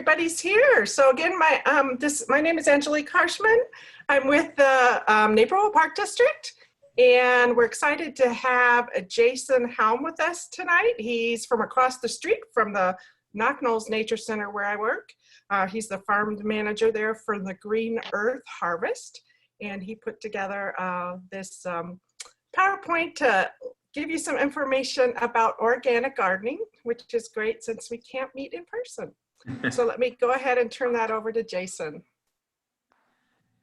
Everybody's here. So again, my name is Angelique Harshman. I'm with the Naperville Park District, and we're excited to have Jason Halm with us tonight. He's from across the street from the Naperville Nature Center where I work. He's the farm manager there for the Green Earth Harvest, and he put together this PowerPoint to give you some information about organic gardening, which is great since we can't meet in person. So let me go ahead and turn that over to Jason.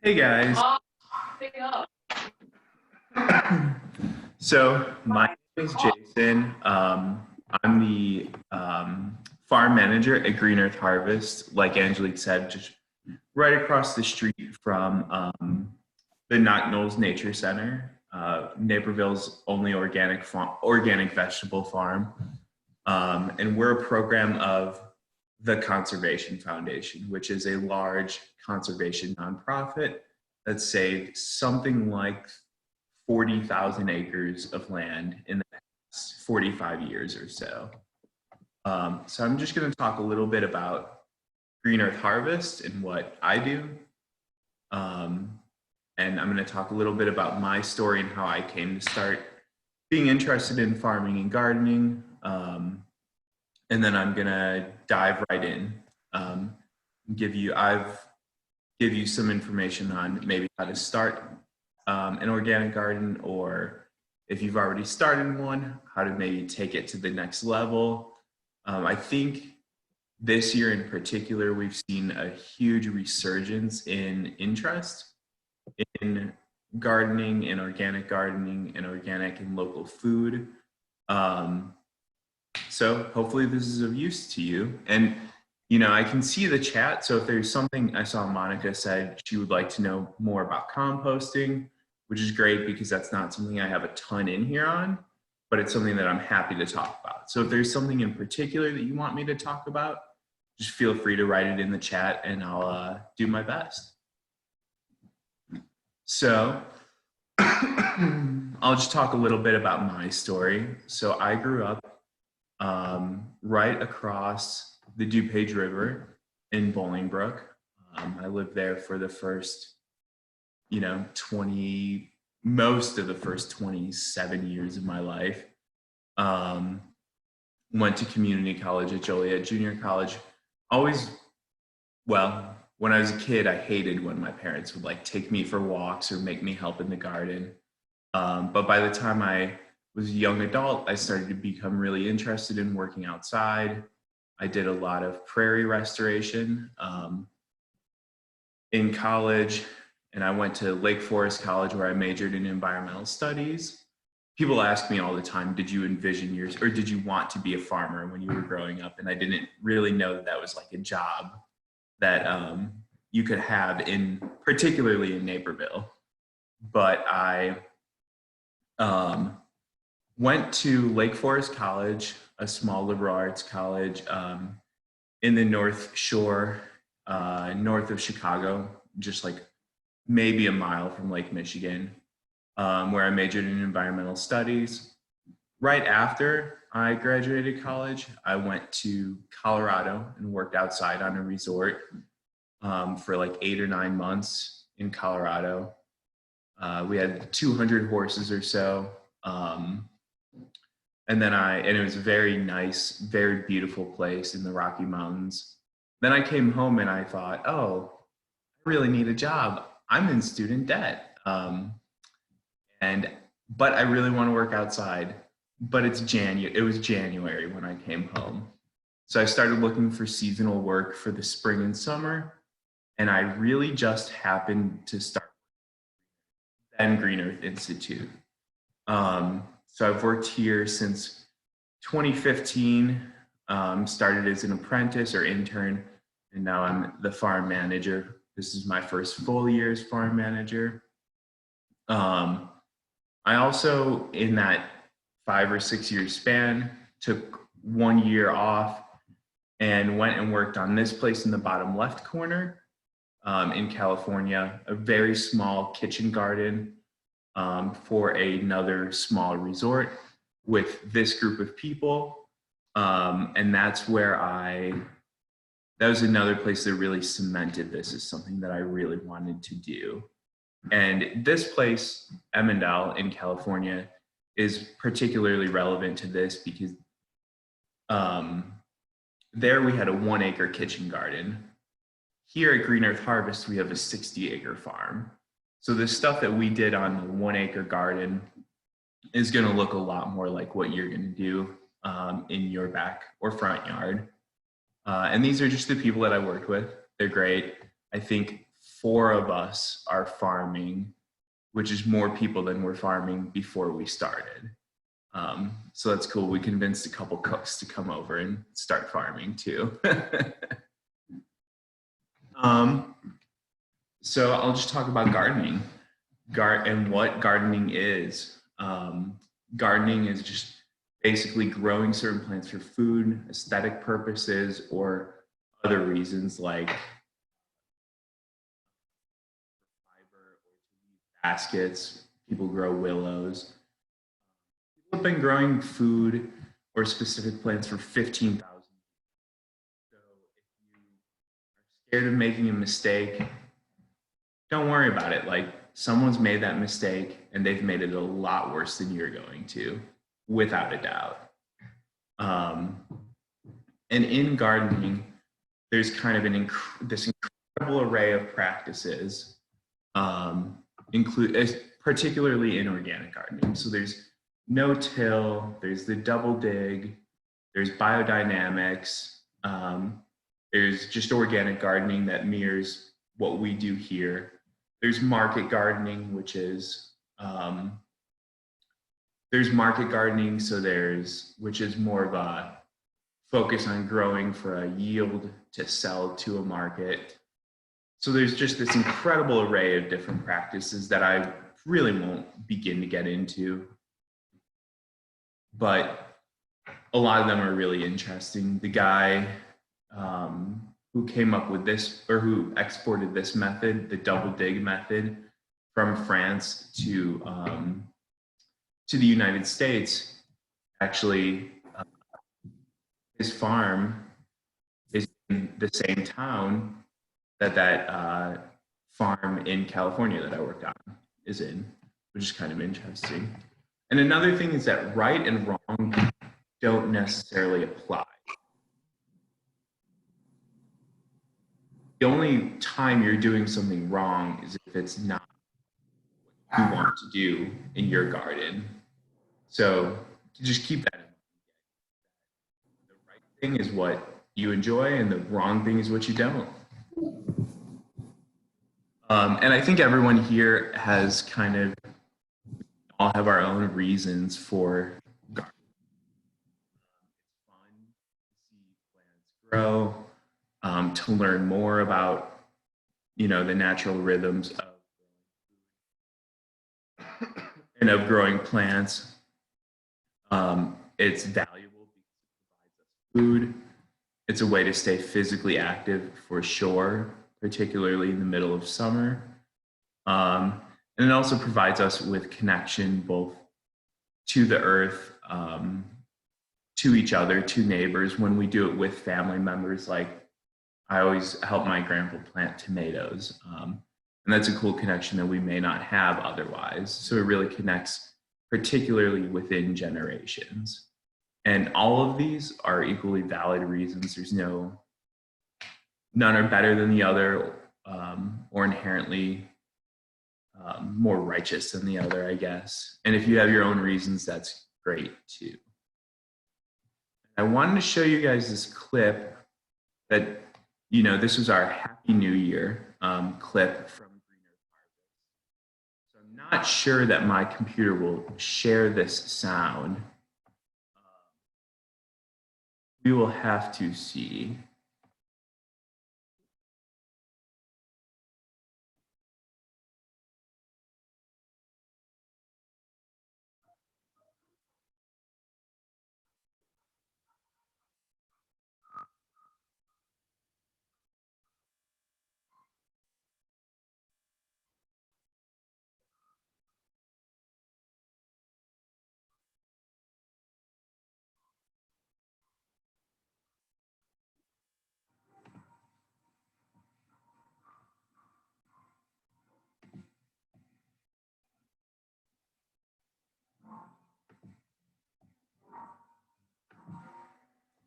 Hey guys. So my name is Jason. I'm the farm manager at Green Earth Harvest, like Angelique said, just right across the street from the Naperville Nature Center, Naperville's only organic vegetable farm. And we're a program of the Conservation Foundation, which is a large conservation nonprofit that saved something like 40,000 acres of land in the past 45 years or so. So I'm just going to talk a little bit about Green Earth Harvest and what I do. And I'm going to talk a little bit about my story and how I came to start being interested in farming and gardening. And then I'm gonna dive right in, give you some information on maybe how to start an organic garden, or if you've already started one, how to maybe take it to the next level. I think this year in particular, we've seen a huge resurgence in interest in gardening, in organic and local food. So hopefully this is of use to you. And, you know, I can see the chat. So if there's something, I saw Monica said she would like to know more about composting, which is great because that's not something I have a ton in here on, but it's something that I'm happy to talk about. So if there's something in particular that you want me to talk about, just feel free to write it in the chat and I'll do my best. So I'll just talk a little bit about my story. So I grew up right across the DuPage River in Bolingbrook. I lived there for the first, most of the first 27 years of my life. Went to community college at Joliet Junior College. When I was a kid, I hated when my parents would take me for walks or make me help in the garden. But by the time I was a young adult, I started to become really interested in working outside. I did a lot of prairie restoration in college, and I went to Lake Forest College where I majored in environmental studies. People ask me all the time, did you want to be a farmer when you were growing up? And I didn't really know that that was like a job that you could have particularly in Naperville. But I went to Lake Forest College, a small liberal arts college in the North Shore, north of Chicago, just like maybe a mile from Lake Michigan, where I majored in environmental studies. Right after I graduated college, I went to Colorado and worked outside on a resort for like 8 or 9 months in Colorado. We had 200 horses or so. And it was a very nice, very beautiful place in the Rocky Mountains. Then I came home and I thought, oh, I really need a job. I'm in student debt. But I really want to work outside. But it was January when I came home. So I started looking for seasonal work for the spring and summer. And I really just happened to start then Green Earth Institute. So I've worked here since 2015, started as an apprentice or intern, and now I'm the farm manager. This is my first full year as farm manager. I also, in that 5 or 6 year span, took 1 year off and went and worked on this place in the bottom left corner in California, a very small kitchen garden for another small resort with this group of people. And that's where I that was another place that really cemented this as something that I really wanted to do. And this place, Emmendale in California, is particularly relevant to this because um, there we had a 1 acre kitchen garden. Here at Green Earth Harvest, we have a 60-acre farm. So the stuff that we did on the 1 acre garden is going to look a lot more like what you're going to do in your back or front yard. And these are just the people that I worked with. They're great. I think 4 of us are farming, which is more people than were farming before we started. So that's cool. We convinced a couple cooks to come over and start farming too. So I'll just talk about gardening and what gardening is. Gardening is just basically growing certain plants for food, aesthetic purposes, or other reasons like fiber or baskets. People grow willows. People have been growing food or specific plants for 15,000 years. So if you are scared of making a mistake, don't worry about it. Like, someone's made that mistake and they've made it a lot worse than you're going to, without a doubt. And in gardening, there's kind of this incredible array of practices, particularly in organic gardening. So there's no-till, there's the double dig, there's biodynamics, there's just organic gardening that mirrors what we do here. There's market gardening, which is there's market gardening, which is more of a focus on growing for a yield to sell to a market. So there's just this incredible array of different practices that I really won't begin to get into, but a lot of them are really interesting. The guy who came up with this, or who exported this method, the double dig method, from France to the United States, actually, his farm is in the same town that farm in California that I worked on is in, which is kind of interesting. And another thing is that right and wrong don't necessarily apply. The only time you're doing something wrong is if it's not what you want to do in your garden. So just keep that in mind. The right thing is what you enjoy, and the wrong thing is what you don't. And I think everyone here has all have our own reasons for gardening. It's fun to see plants grow, to learn more about, the natural rhythms of growing plants. It's valuable because it provides us food. It's a way to stay physically active for sure, particularly in the middle of summer. And it also provides us with connection both to the earth, to each other, to neighbors. When we do it with family members, like I always help my grandpa plant tomatoes. And that's a cool connection that we may not have otherwise. So it really connects, particularly within generations. And all of these are equally valid reasons. There's none are better than the other, or inherently more righteous than the other, I guess. And if you have your own reasons, that's great too. I wanted to show you guys this clip that, this was our Happy New Year clip from Green Earth Harvest. So I'm not sure that my computer will share this sound. We will have to see.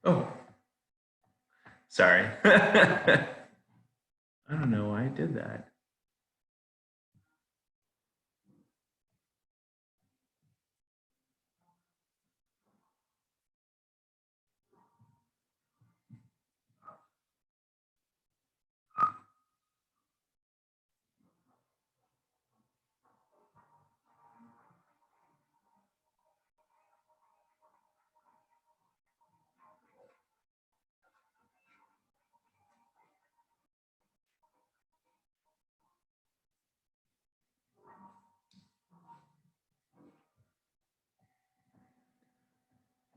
Oh, sorry. I don't know why I did that.